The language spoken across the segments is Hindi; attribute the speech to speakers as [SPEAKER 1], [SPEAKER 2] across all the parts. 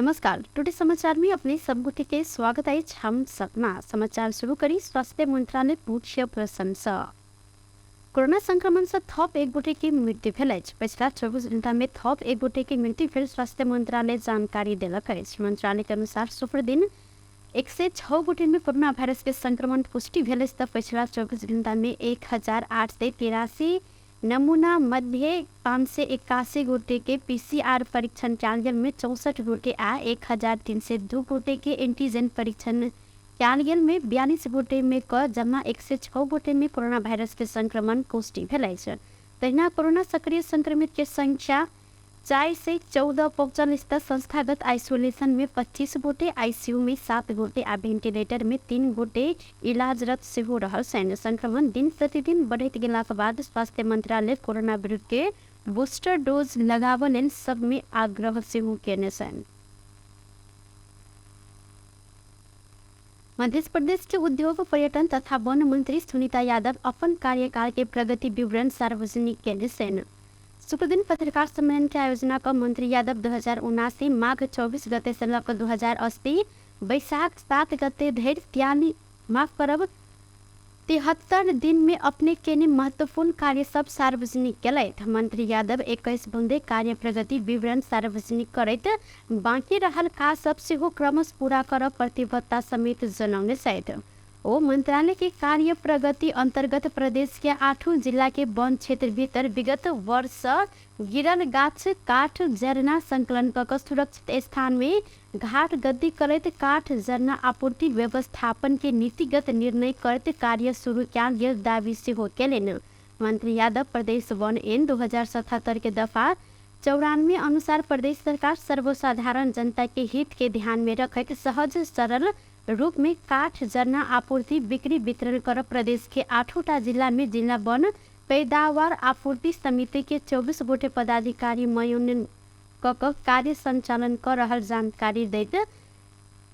[SPEAKER 1] नमस्कार। टुडे समाचार में अपने सबगोटे के स्वागत है। हम सपना समाचार शुरू करी। स्वास्थ्य मंत्रालय पूज्य प्रशंसा। कोरोना संक्रमण से थप एक गोटे की मृत्यु भेल। पिछला 24 घंटा में थप एक गोटे की मृत्यु भेल स्वास्थ्य मंत्रालय जानकारी दिलक। मंत्रालय के अनुसार शुक्र दिन 106 गोटे में कोरोना वायरस के संक्रमण पुष्टि भेल। पिछला 24 घंटा में 1883 नमूना मध्य 581 गोटे के पीसीआर परीक्षण कैल गेल में 64 गोटे आ 1302 गोटे के एंटीजन परीक्षण कैल गेल में 42 गोटे में जमा 106 गोटे में कोरोना वायरस के संक्रमण पुष्टि भेल। तहिना कोरोना सक्रिय संक्रमित के संख्या 4 से 14 पहुंचल। संस्थागत आइसोलेशन में 25 गोटे, आईसीयू में 7 गोटे आ वेंटिलेटर में 3 गोटे इलाजरत से हो रहा है। संक्रमण दिन प्रतिदिन बढ़त गेला के बाद स्वास्थ्य मंत्रालय कोरोना विरुद्ध के बूस्टर डोज लगाव लेल सब में आग्रह से केने छन। मध्य प्रदेश के उद्योग पर्यटन तथा वन मंत्री सुनीता यादव अपन कार्यकाल के प्रगति विवरण सार्वजनिक केने छन। शुक्र दिन पत्रकार सम्मेलन के आयोजना का मंत्री यादव 2079 माघ 24 गते से लग 2080 बैसाख 7 गते धरि 73 दिन में अपने केने महत्वपूर्ण कार्य सब सार्वजनिक केलैथ। मंत्री यादव 21 बुंदे कार्य प्रगति विवरण सार्वजनिक करैत बाँकी रहल काज सब सेहो क्रमश पूरा करब प्रतिबद्धता समेत जनौने छथि। ओ मंत्रालय के कार्य प्रगति अंतर्गत प्रदेश के 8 जिला के वन क्षेत्र भीतर विगत वर्ष गिरल गाछ काठ जरना संकलन क सुरक्षित स्थान में घाट गद्दी करैत काठ जरना आपूर्ति व्यवस्थापन के नीतिगत निर्णय करते कार्य शुरू कैल गेल दावी सेहो केलनि। मंत्री यादव प्रदेश वन ऐन 2077 के दफा 94 अनुसार प्रदेश सरकार सर्वसाधारण जनता के हित के ध्यान में रखत सहज सरल रूप में काठ जरना आपूर्ति बिक्री वितरण कर प्रदेश के 8 जिला में जिला वन पैदावार आपूर्ति समिति के 24 गोटे पदाधिकारी मनोनयन क कार्य संचालन कर रहल जानकारी दैत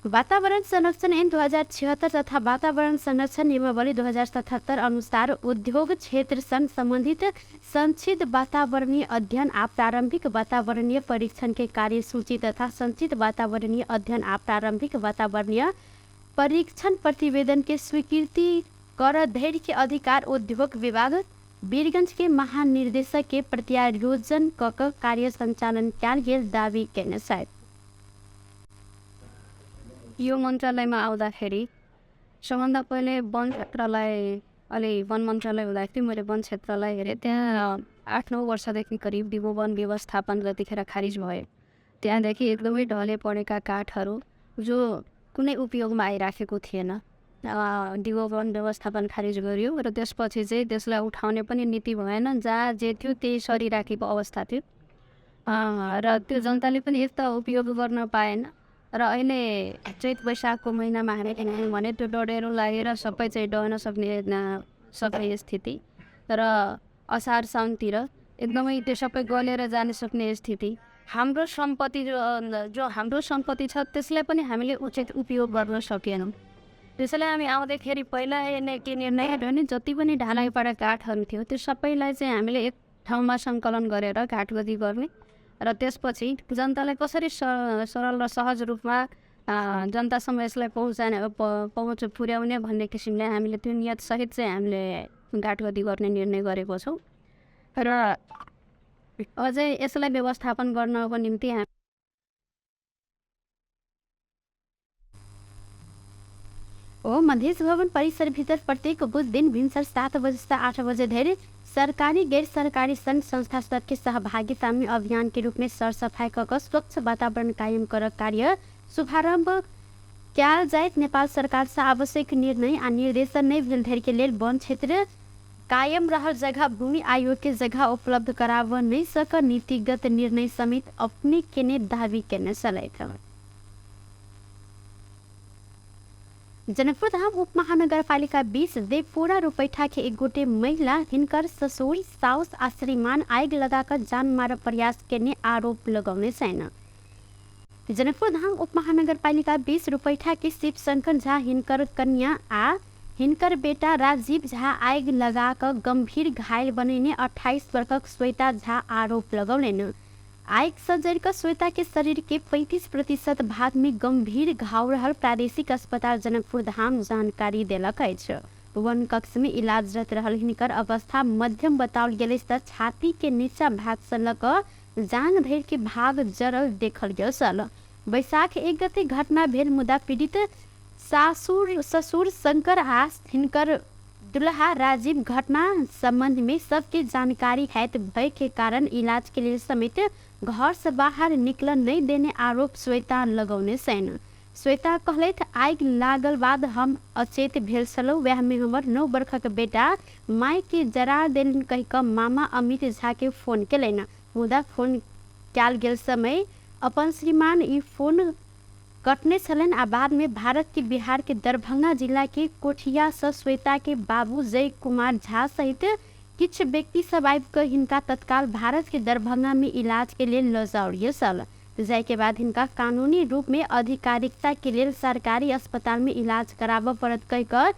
[SPEAKER 1] वातावरण संरक्षण ऐन 2076 तथा वातावरण संरक्षण नियमावली 2077 अनुसार उद्योग क्षेत्र संग संबंधित संचित वातावरणीय अध्ययन आ प्रारंभिक वातावरणीय परीक्षण के कार्य सूची तथा संचित वातावरणीय अध्ययन आ प्रारंभिक वातावरणीय परीक्षण प्रतिवेदन के स्वीकृति कर धैर्य के अधिकार उद्योग विभाग वीरगंज के महानिर्देशक के प्रत्यायोजन क कार्य संचालन कैल गेल दावी केने छथि।
[SPEAKER 2] यो मन्त्रालयमा आउँदाखेरि सबभन्दा पहिले वन क्षेत्रलाई अलि वन मन्त्रालय हुँदाखेरि मैले वन क्षेत्रलाई हेरेँ। त्यहाँ 8-9 वर्षदेखि करिब दिगो वन व्यवस्थापन जतिखेर खारिज भयो। त्यहाँदेखि एकदमै ढले परेका काठहरू जो कुनै उपयोगमा आइराखेको थिएन, दिगो वन व्यवस्थापन खारिज गरियो र त्यसपछि चाहिँ त्यसलाई उठाउने पनि नीति भएन। जहाँ जे थियो त्यही सरिराखेको अवस्था थियो र त्यो जनताले पनि यस्ता उपयोग गर्न पाएन। र अहिले चैत वैशाखको महिनामा हामी हेर्यौँ भने त्यो डढेरो लागेर सबै चाहिँ डढ्न सक्ने स्थिति र असार साउनतिर एकदमै त्यो सबै गलेर जान सक्ने स्थिति। हाम्रो सम्पत्ति जो हाम्रो सम्पत्ति छ त्यसलाई पनि हामीले उचित उपयोग गर्न सकेनौँ। त्यसैले हामी आउँदाखेरि पहिला के निर्णय हेऱ्यो भने जति पनि ढालाइ परेका काठहरू थियो त्यो सबैलाई चाहिँ हामीले एक ठाउँमा सङ्कलन गरेर घाटगद्दी गर्ने र त्यसपछि जनतालाई कसरी सरल र सहज रूपमा जनतासम्म यसलाई पहुँच पुर्याउने भन्ने किसिमले हामीले त्यो नियत सहित चाहिँ हामीले घाटगद्दी गर्ने निर्णय गरेको छौँ र अझै यसलाई व्यवस्थापन गर्नको निम्ति
[SPEAKER 1] मध्य भवन परिसर भीतर प्रत्येक बुध दिन भिनसर 7 बजे से 8 बजे धरि सरकारी गैर सरकारी संघ संस्था सबके सहभागिता में अभियान के रूप में सरसफाई कर स्वच्छ वातावरण कायम कर कार्य शुभारंभ कैल जायत। नेपाल सरकार से आवश्यक निर्णय आ निर्देशन नहीं भेल धरि के लेल वन क्षेत्र कायम रहल जगह भूमि आयोग के जगह उपलब्ध कराव नहीं सक नीतिगत निर्णय समेत अपने केने दावी केने चलैत। जनकपुर धाम उप महानगरपालिका 20 देवपुरा रुपैठा के एक गोटे महिला हिनकर ससुर साउस आ श्रीमान आग लगाकर जान मार प्रयास करने आरोप लगौने छैन। जनकपुर धाम उप महानगरपालिका 20 रुपैठा के शिव शंकर झा हिनकर कन्या आ हिनकर बेटा राजीव झा आग लगाकर गंभीर घायल बनिने 28 वर्षक श्वेता झा आरोप लगौलेन। आइक सर्जरी का श्वेता के शरीर के 35% भाग में गंभीर घाव रहल प्रादेशिक अस्पताल जनकपुर धाम जानकारी देलक अछि। वन कक्ष में इलाजरत रहल हिनकर अवस्था मध्यम बताओल गेल त छाती के नीचा भाग से लऽ कऽ जांग धरि के भाग जरल देखल गेल छल। बैसाख 1 गते घटना भेल मुदा पीड़ित सासुर ससुर शंकर आ हिनकर दुल्हा राजीव घटना संबंध में सबके जानकारी हैत भय के कारण इलाज के लिए समेत घर से बाहर निकल नहीं देने आरोप श्वेता लगौने सैन। श्वेता कहलैथ आगि लागल बाद हम अचेत भेल छलहुँ, वएह में हमर 9 वर्षक बेटा माय के जरा देलन कहि कऽ मामा अमित झा के फोन केलनि, मुदा फोन कयल गेल समय अपन श्रीमान ई फोन कटने छलन आ बाद में भारत के बिहार के दरभंगा जिला के कोठिया से श्वेता के बाबू जय कुमार झा सहित किछ व्यक्ति सब आबि कऽ हिनका तत्काल भारत के दरभंगा में इलाज के लिए लऽ जाओल गेल छल। जाय के बाद हिनका कानूनी रूप में आधिकारिकता के लिए सरकारी अस्पताल में इलाज कराबऽ पड़त कहि कऽ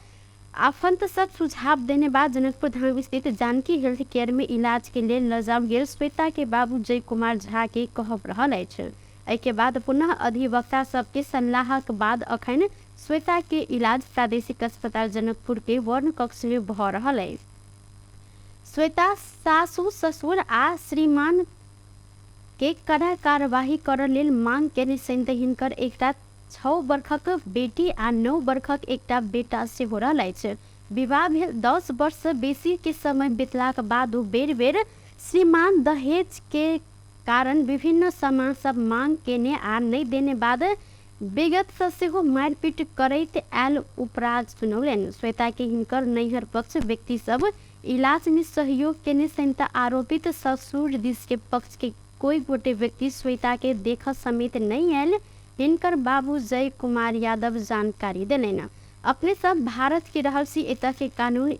[SPEAKER 1] आफंत सब सुझाव देने बाद जनकपुर धाम स्थित जानकी हेल्थ केयर में इलाज के लिए लऽ जाओल गेल श्वेता के बाबू जय कुमार झा के कहब रहल अछि। के बाद पुनः अधिवक्ता सबके सलाहक बाद अखन श्वेता के इलाज प्रादेशिक अस्पताल जनकपुर के वर्ण कक्ष में भऽ रहल है। श्वेता सासू ससुर आ श्रीमान के कड़ा कार्यवाही करऽ लेल मांग केने सहित हिनकर एकटा 6 वर्षक बेटी आ 9 वर्षक एकटा बेटा से हो रहल अछि। विवाह भेल 10 वर्ष से बेसी के समय बितलाक बाद बेर बेर श्रीमान दहेज के कारण विभिन्न सामान सब मांग केने आ नहीं देने बाद विगत से हो मारपीट करैत आयल उपराग सुनौलनि। श्वेता के हिनकर नैहर पक्ष व्यक्ति सब इलाज में सहयोग केने सहित आरोपित ससुर दिस के पक्ष के कोई गोटे व्यक्ति श्वेता के देख समेत नहीं आयल हिनकर बाबू जय कुमार यादव जानकारी देलनि। अपने सब भारत के रहल सी एतऽ के कानून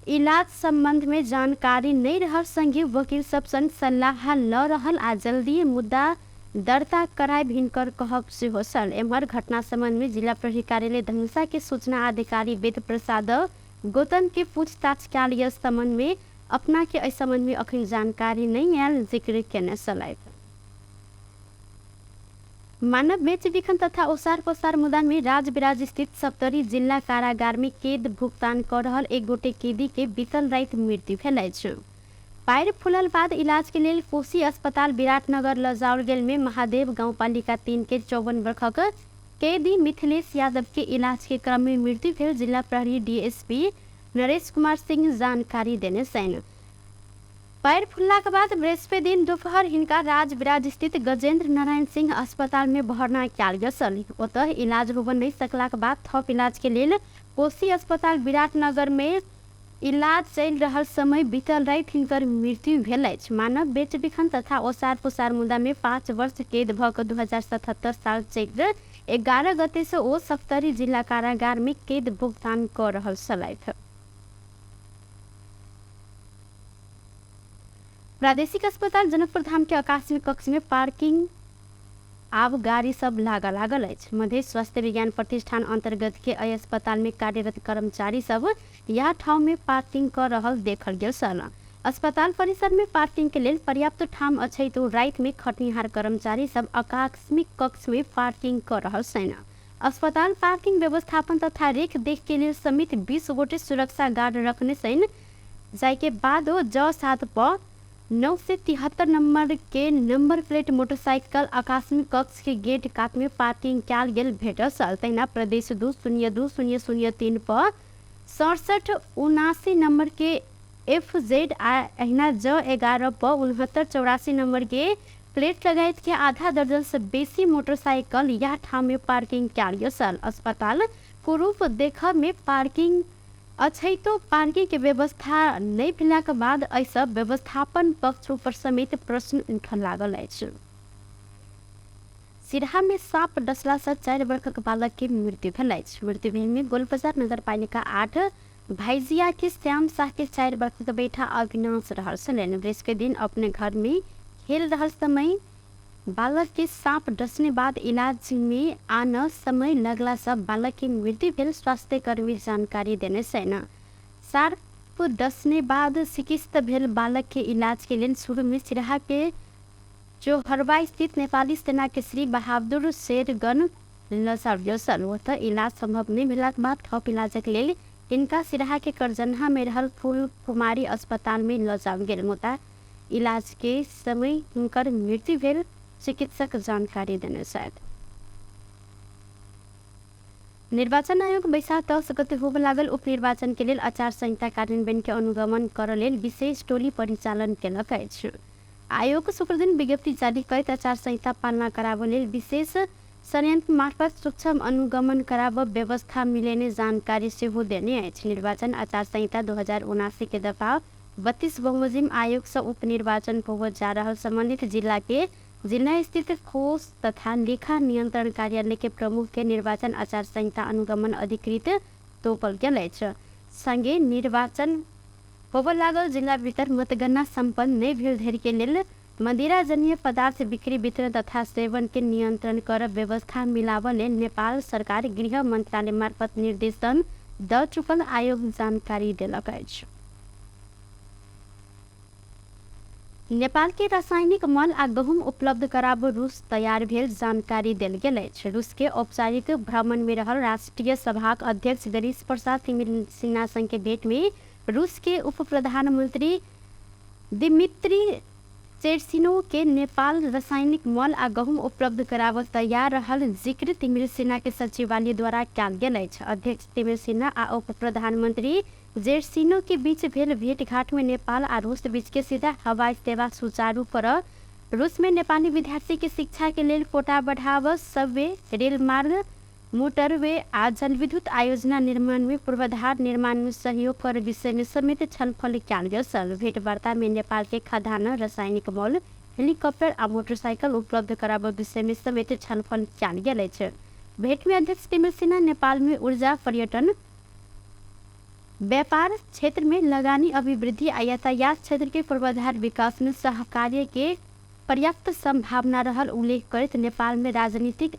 [SPEAKER 1] इलाज संबंध में जानकारी नहीं रहल संगे वकील सब सन सलाह ल रहल आ जल्दी मुद्दा दर्ता करायब हिनकर कहब सेहो छल। एम्हर घटना संबंध में जिला प्रहरी कार्यालय धनुषा के सूचना अधिकारी वेद प्रसाद गौतम के पूछताछ कयल गेल संबंध में अपना के एहि संबंध में अखन जानकारी नहीं आयल जिक्र केने छलैथ। मानव बेच विखन तथा ओसार पसार मुद्दा में राजबिराज स्थित सप्तरी जिला कारागार में कैद भुगतान कर रहल एक गोटे कैदी के बीतल रात मृत्यु भेल अछि। पैर फूलल बाद इलाज के लिए कोसी अस्पताल विराटनगर ल जाओल गेल में महादेव गांवपालिका 3 के 54 वर्षक कैदी मिथिलेश यादव के इलाज के क्रम में मृत्यु भेल जिला प्रहरी डीएसपी नरेश कुमार सिंह जानकारी देने सैन। पैर फुलला के बाद बृहस्पति दिन दोपहर हिनका राजबिराज स्थित गजेंद्र नारायण सिंह अस्पताल में भर्ना कयल गेल छल। ओतः इलाज होबऽ नहीं सकला के बाद थप इलाज के लिए कोसी अस्पताल विराटनगर में इलाज चल रहल समय बीतल रात हिनकर मृत्यु भेल अछि। मानव बेच बिखन तथा ओसार पोसार मुद्दा में 5 वर्ष कैद भऽ कऽ 2077 साल चैत्र 11 गते से ओ सप्तरी जिला कारागार में कैद भुगतान कर रहल छलैथ। प्रादेशिक अस्पताल जनकपुर धाम के आकाशीय कक्ष में पार्किंग आब गाड़ी सब लागल अछि। मध्य स्वास्थ्य विज्ञान प्रतिष्ठान अंतर्गत के अय अस्पताल में कार्यरत कर्मचारी सब यह ठाव में पार्किंग कर रहल देखल गेल छल। अस्पताल परिसर में पार्किंग के लिए पर्याप्त ठाम अछि तो रात में खटनिहार कर्मचारी सब आकस्मिक कक्ष में पार्किंग कर रहल छन्। अस्पताल पार्किंग व्यवस्थापन तथा रेख देख के लिए समित 20 गोटे सुरक्षा गार्ड रखने छन्। जाय के बाद 7 पर 9 से 73 नंबर के नंबर प्लेट मोटरसाइकिल आकस्मिक कक्ष के गेट कात में पार्किंग कयल गेल भेटल छल। तहिना प्रदेश 202-003 पर 67-79 नंबर के FZ आ अहिना J11 पर 69-84 नंबर के प्लेट लगायत के आधा दर्जन से बेसी मोटरसाइकिल यह ठाव में पार्किंग कयल गेल छल। अस्पताल कुरूप देखऽ में पार्किंग अछि तो पार्किंग के व्यवस्था नहीं भेला के बाद एहि सब व्यवस्थापन पक्ष पर समेत प्रश्न उठऽ लागल अछि। सिरहा में सांप डसला से 4 वर्षक बालक के मृत्यु भेल अछि। मृत्यु भेल में गोलबाजार नगर पालिका 8 भाईजिया के श्याम शाह के 4 वर्षक बेटा अविनाश रहल छलनि। बृहस्पति दिन अपने घर में खेल रहल समय बालक के सांप डसने बाद इलाज में आना समय लगला से बालक की मृत्यु भेल स्वास्थ्य कर्मी जानकारी देने छन्। सांप डसने बाद चिकित्सित भेल बालक के इलाज के लिए शुरू में सिरहा के चोहरवा स्थित नेपाली सेना के श्री बहादुर शेरगन लसाव्यसन वत इलाज संभव नहीं मिलाक बाद थप इलाजक लेल इनका सिराहा के करजन्हा में रहल फूल कुमारी अस्पताल में लजाओल गेल मुदा इलाज के समय उनकर मृत्यु भेल। चिकित्सक जानकारी देने साथ निर्वाचन आयोग वैशाख 10 गते होब लागल उपनिर्वाचन के लेल आचार संहिता कार्यान्वयन के अनुगमन कर लेल विशेष टोली परिचालन केलक अछि। आयोग शुक्र दिन विज्ञप्ति जारी करैत आचार संहिता पालना कराब लेल विशेष संयंत्र मार्फत सूक्ष्म अनुगमन कराब व्यवस्था मिलेने जानकारी सेहो देने अछि। निर्वाचन आचार संहिता 2079 के दफा 32 बमोजिम आयोग से उपनिर्वाचन होब जा रहल संबंधित जिला के जिला स्थित खोज तथा लेखा नियंत्रण कार्यालय के प्रमुख के निर्वाचन आचार संहिता अनुगमन अधिकृत तोपल गेल अछि। संगे निर्वाचन होब लागल जिला भीतर मतगणना संपन्न नहीं भेल धरि के लेल मदिरा जन्य पदार्थ बिक्री वितरण तथा सेवन के नियंत्रण कर व्यवस्था मिलाब लेल नेपाल सरकार गृह मंत्रालय मार्फत निर्देशन द चुकल आयोग जानकारी देलक अछि। नेपाल के रासायनिक मल आ गहुम उपलब्ध कराब रूस तैयार भेल जानकारी देल गेल अछि। रूस के औपचारिक भ्रमण में रहल राष्ट्रीय सभाक अध्यक्ष गणेश प्रसाद सिन्हा संग के भेंट में रूस के उप प्रधानमंत्री दिमित्री चेरसिनो के नेपाल रासायनिक मल आ गहुम उपलब्ध कराब तैयार रहल जिक्र तिमिर सिन्हा के सचिवालय द्वारा कयल गेल अछि। अध्यक्ष तिमिर सिन्हा आ उप प्रधानमंत्री जेरसिनो के बीच भेल भेंटघाट में नेपाल आ रूस बीच के सीधा हवाई सेवा सुचारू कर रूस में नेपाली विद्यार्थी के शिक्षा के लेल कोटा बढ़ाव सबवे रेल मार्ग मोटरवे आ जलविद्युत आयोजना निर्माण में पूर्वाधार निर्माण में सहयोग कर विषय में समेत छलफल कयल गेल। भेंटवार्ता में नेपाल के खाद्यान्न रासायनिक मल हेलीकॉप्टर आ मोटरसाइकिल उपलब्ध कराब विषय में समेत छलफल कयल गेल अछि। भेंट में अध्यक्ष तिमिर सिन्हा नेपाल में ऊर्जा पर्यटन व्यापार क्षेत्र में लगानी अभिवृद्धि आ यातायात क्षेत्र के पूर्वाधार विकास में सहकार्य के पर्याप्त संभावना रहल उल्लेख करते नेपाल में राजनीतिक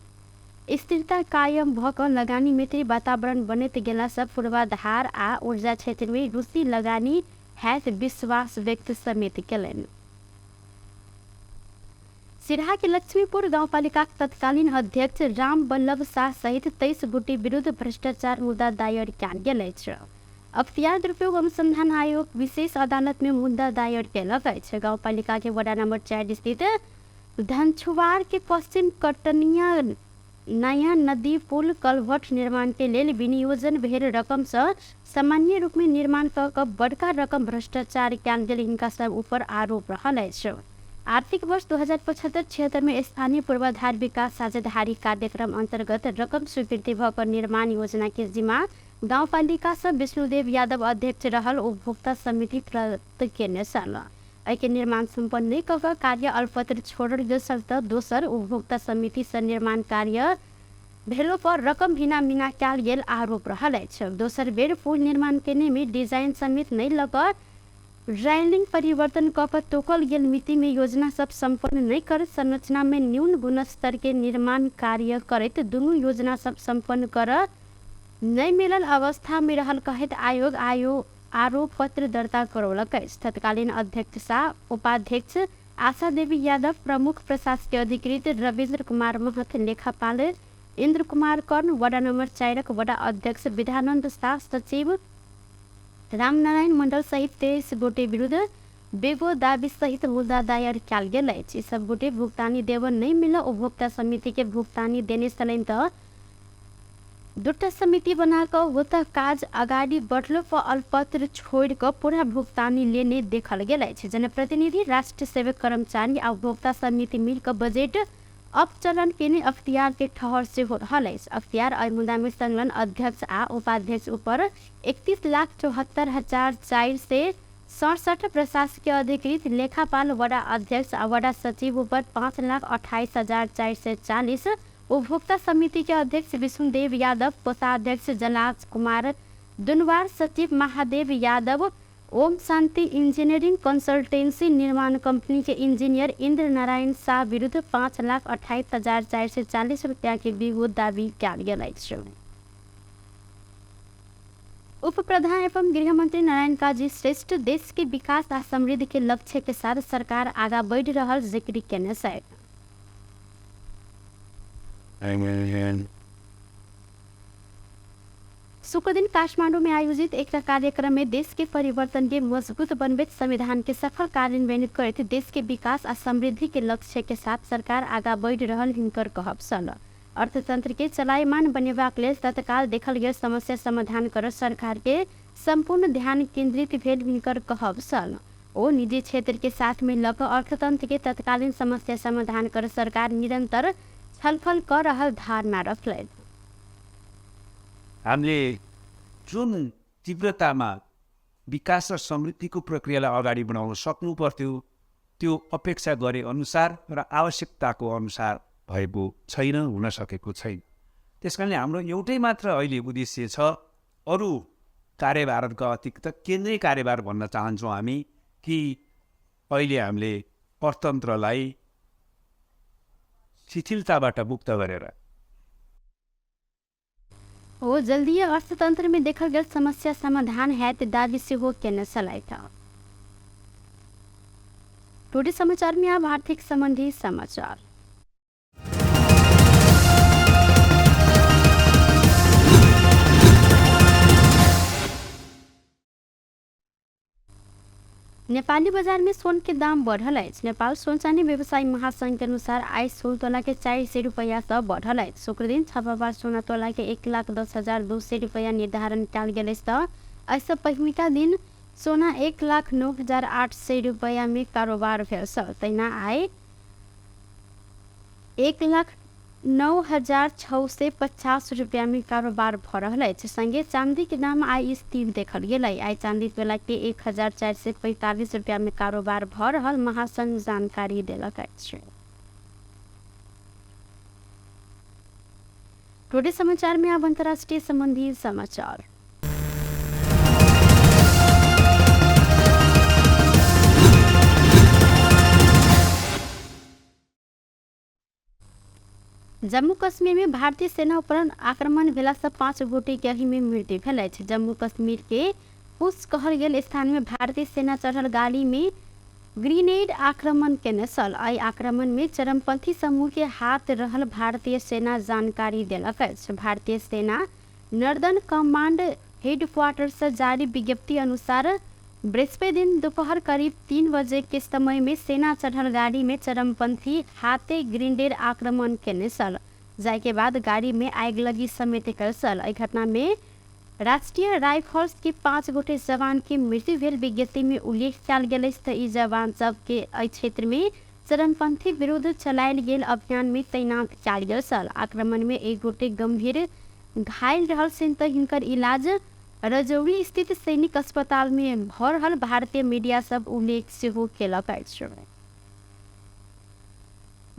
[SPEAKER 1] स्थिरता कायम भक लगानी मैत्री वातावरण बनत गेला से पूर्वाधार आ ऊर्जा क्षेत्र में रूसी लगानी हैत विश्वास व्यक्त समेत केलनि। सिराहा के लक्ष्मीपुर गाउँपालिका तत्कालीन अध्यक्ष राम बल्लभ शाह सहित 23 गोटी विरुद्ध भ्रष्टाचार मुद्दा दायर कयल गेल अछि। अख्तियार दुरुपयोग अनुसंधान आयोग विशेष अदालत में मुद्दा दायर केलक अछि। गाउँपालिका के वडा नंबर 4 स्थित धनछुवार के पश्चिम कटनिया नया नदी पुल कलभट निर्माण के लेल विनियोजन भेल रकम से सामान्य रूप में निर्माण क बड़का रकम भ्रष्टाचार कयल गेल हिनका सब ऊपर आरोप रहल अछि। आर्थिक वर्ष 2075-76 में स्थानीय पूर्वाधार विकास साझेदारी कार्यक्रम अंतर्गत रकम स्वीकृति भकर निर्माण योजना के जिम्मा गाउँपालिका से विष्णुदेव यादव अध्यक्ष रहल उपभोक्ता समिति प्राप्त केने छल। के निर्माण संपन्न नहीं कऽ कार्य अल्पत्र छोड़ल गेल त दोसर उपभोक्ता समिति से निर्माण कार्य भेलो पर रकम भिना भिना कयल गेल आरोप रहल अछि। दोसर बेर पुल निर्माण केने में डिजाइन समेत नहीं लगा रैलिंग परिवर्तन कऽ तोकल गेल मिति में योजना सब संपन्न नहीं कर संरचना में न्यून गुणस्तर के निर्माण कार्य करते दुनू योजना सब संपन्न कर नहीं मिलल अवस्था में रहल कहत आयोग आरोप पत्र दर्ता करौलक। तत्कालीन अध्यक्ष शाह उपाध्यक्ष आशा देवी यादव प्रमुख प्रशासकीय अधिकृत रविन्द्र कुमार महत लेखापाल इंद्र कुमार कर्ण वडा नंबर 4 वडा अध्यक्ष विधानंद शाह सचिव रामनारायण मंडल सहित 23 गोटे विरुद्ध बेगो दावी सहित मुद्दा दायर कयल गेल अछि। सब गोटे भुगतानी देव नहीं मिला उपभोक्ता समिति के भुगतानी देने छलनि त दुटा समिति बनाकर होता काज अगाडि बढ़लो पर अल्पत्र छोड़ कर पूरा भुगतानी लेने देखल गेल अछि। जनप्रतिनिधि राष्ट्र सेवक कर्मचारी आ उपभोक्ता समिति मिलकर बजट अपचलन केने अख्तियार के ठहर से हो रहल अछि। अख्तियार एहि मुद्दा में संलग्न अध्यक्ष आ उपाध्यक्ष ऊपर 31,74,467 प्रशासकीय अधिकृत लेखापाल वडा अध्यक्ष आ वडा सचिव ऊपर 5,28,440 उपभोक्ता समिति के अध्यक्ष विष्णुदेव यादव कोषाध्यक्ष जलाज कुमार दुनवार सचिव महादेव यादव ओम शांति इंजीनियरिंग कंसल्टेंसी निर्माण कंपनी के इंजीनियर इंद्र नारायण शाह विरुद्ध 5,28,440 रुपया के विरोध दावी कयल गेल अछि। उप प्रधान एवं गृह मंत्री नारायण काजी श्रेष्ठ देश के विकास आ समृद्धि के लक्ष्य के साथ सरकार आगा बढ़ रहा जिक्र केने छै। शुक्र दिन काठमांडू में आयोजित एक कार्यक्रम में देश के परिवर्तन के मजबूत बनबैत संविधान के सफल कार्यान्वयन करते देश के विकास आ समृद्धि के लक्ष्य के साथ सरकार आगा बढ़ रहल हिनकर कहब छल। अर्थतंत्र के चलायमान बनेबाक लेल तत्काल देखल गेल समस्या समाधान कर सरकार के संपूर्ण ध्यान केंद्रित भेल हिनकर कहब छल। ओ निजी क्षेत्र के साथ में लग अर्थतंत्र के तत्कालीन समस्या समाधान कर सरकार निरंतर छलफल कर रहल धारणा रखलैन।
[SPEAKER 3] हामीले जुन तीव्रतामा विकास र समृद्धिको प्रक्रियालाई अगाडि बढाउन सक्नु पर्थ्यो त्यो अपेक्षा गरे अनुसार र आवश्यकताको अनुसार भएको छैन, हुन सकेको छैन। त्यसकारणले हाम्रो एउटै मात्र अहिले उद्देश्य छ, अरू कार्यभारका अतिरिक्त केन्द्रीय कार्यभार भन्न चाहन्छौँ हामी कि अहिले हामीले अर्थतन्त्रलाई शिथिलताबाट मुक्त गरेर
[SPEAKER 1] ओ जल्दी अर्थतंत्र में देखल गल समस्या समाधान है दावी से हो केने चलाई था। टुडे समाचार में अब आर्थिक संबंधी समाचार। नेपाली बाजार में सोन के दाम बढ़ल है। नेपाल सोन चांदी व्यवसायी महासंघ के अनुसार आई सोन तोला के 400 रुपया से बढ़ल है। शुक्र दिन छपाबार सोना तोला के 1,10,200 रुपया निर्धारण कल गए। ऐसे पहिलका दिन सोना 1,09,800 रुपया में कारोबार भेल। तैना आए 1,09,650 रुपया में कारोबार भ रहा है। संगे चांदी के दाम आई स्थिर देखल गए। आई चांदी तोला के 1,445 रुपया में कारोबार भ रहा महासंघ जानकारी दिलक। टुडे समाचार में अब अंतर्राष्ट्रीय संबंधी समाचार। जम्मू कश्मीर में भारतीय सेना पर आक्रमण भेला से 5 गोटे के अही में मृत्यु भेल अछि। जम्मू कश्मीर के पुछ कहल गेल स्थान में भारतीय सेना चढ़ल गाड़ी में ग्रेनेड आक्रमण केने छल। एहि आक्रमण में चरमपंथी समूह के हाथ रहल भारतीय सेना जानकारी देलक अछि। भारतीय सेना नॉर्दर्न कमांड हेडक्वार्टर से जारी विज्ञप्ति अनुसार बृहस्पति दिन दोपहर करीब 3 बजे के समय में सेना चढ़ल गाड़ी में चरमपंथी हाथे ग्रेनेड आक्रमण केने छल। जाय के बाद गाड़ी में आग लगी समेत कल छल। एहि घटना में राष्ट्रीय राइफल्स के 5 गोटे जवान के मृत्यु भेल विज्ञप्ति में उल्लेख कयल गेल अछि। ई जवान सब के एहि क्षेत्र में चरमपंथी विरुद्ध चलायल गेल अभियान में तैनात कयल गेल छल। आक्रमण में एक गोटे गंभीर घायल रहल छनि तऽ हिनकर इलाज रजौरी स्थित सैनिक अस्पताल में भ रहल भारतीय मीडिया सब उल्लेख सेहो केलक अछि।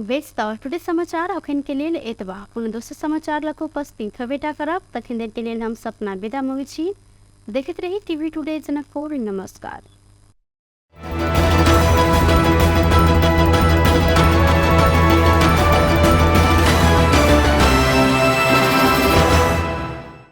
[SPEAKER 1] व्यस्त टुडे समाचार अखन के लेल एतबा। कोनो दोसर समाचार लक उपस्थित हेबेटा करब तखन देर के लेल हम सपना विदा मंगै छी। देखैत रही टीवी टुडे जनकपुर। नमस्कार।